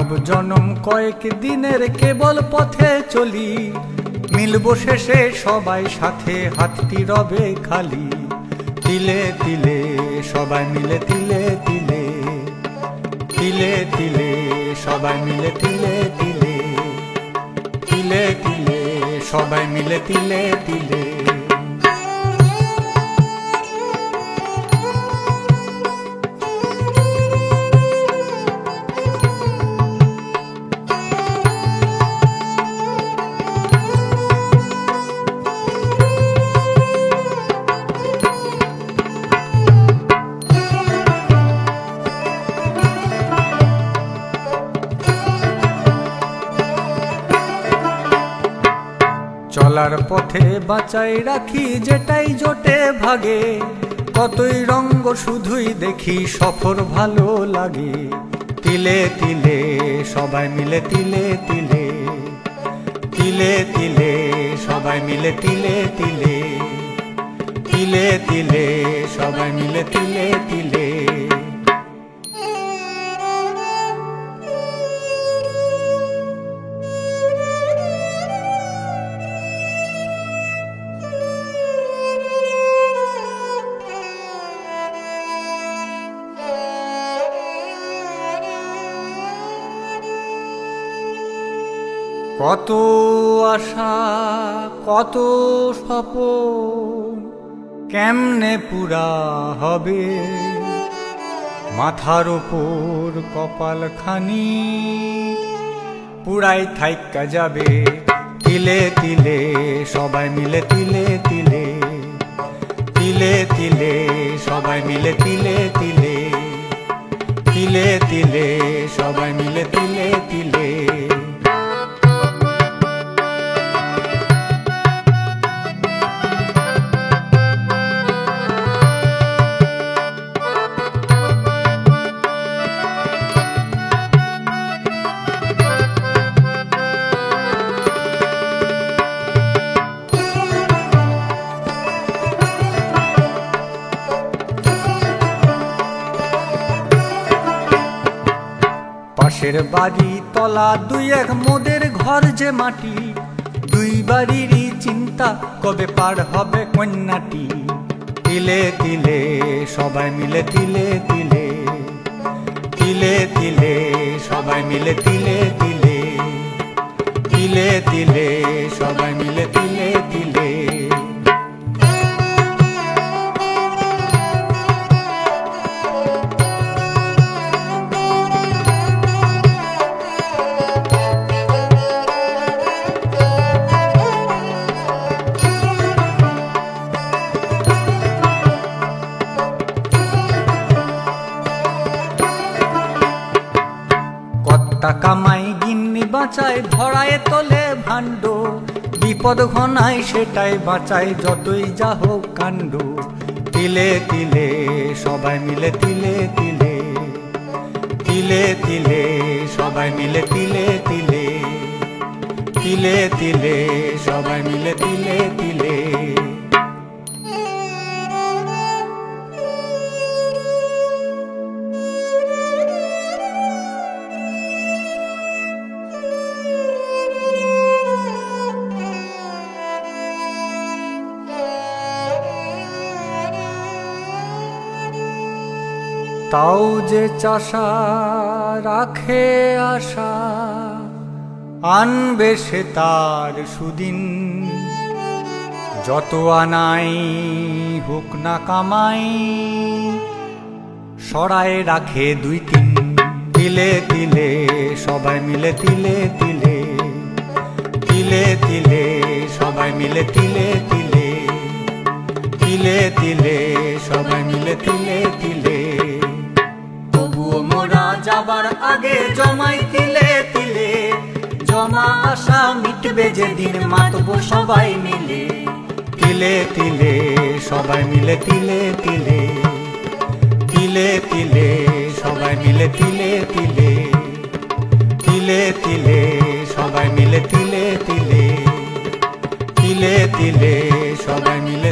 মানব জনম কয়েক দিনের কেবল পথে চলি, মিলব শেষে সবাই সাথে, হাতটি রবে খালি। তিলে তিলে সবাই মিলে, তিলে তিলে, তিলে তিলে সবাই মিলে, তিলে তিলে, তিলে তিলে সবাই মিলে, তিলে তিলে। চলার পথে বাঁচাই রাখি যেটাই জোটে ভাগে, কতই রঙ্গ শুধুই দেখি সফর ভালো লাগে। তিলে তিলে সবাই মিলে, তিলে তিলে, তিলে তিলে সবাই মিলে, তিলে তিলে, তিলে তিলে সবাই মিলে, তিলে তিলে। কত আশা কত স্বপ্ন কেমনে পুরা হবে, মাথার উপর কপাল খানি পুরাই থাইকা যাবে। তিলে তিলে সবাই মিলে, তিলে তিলে, তিলে তিলে সবাই মিলে, তিলে তিলে, তিলে তিলে সবাই মিলে, তিলে তিলে। পাশের বাড়ি তলা দুই এক মোদের ঘর যে মাটি, দুই বাড়িরই চিন্তা কবে পার হবে কন্যাটি। তিলে তিলে সবাই মিলে, তিলে তিলে, তিলে তিলে সবাই মিলে, তিলে তিলে, তিলে তিলে সবাই মিলে, তিলে তিলে। কামাই গিন্নি বাঁচায়, ভরায় তোলে ভাণ্ড, বিপদ ঘনায় সেটাই বাঁচায় যতই যা হোক কাণ্ড। তিলে তিলে সবাই মিলে, তিলে তিলে, তিলে তিলে সবাই মিলে, তিলে তিলে, তিলে তিলে সবাই মিলে, তিলে তিলে। তাও যে চাষা রাখে আশা, আনবে সে তার সুদিন। যত আনাই হোক না কামাই, সরায় রাখে দুই তিন। তিলে তিলে সবাই মিলে, তিলে তিলে, তিলে তিলে সবাই মিলে, তিলে তিলে, তিলে তিলে সবাই মিলে, তিলে তিলে। যাবার আগে জমাই তিলে তিলে, জমা আশা মিটবে যেদিন মাতবো সবাই মিলে। তিলে তিলে সবাই মিলে, তিলে তিলে, তিলে তিলে সবাই মিলে, তিলে তিলে, তিলে তিলে সবাই মিলে, তিলে তিলে, তিলে তিলে সবাই মিলে।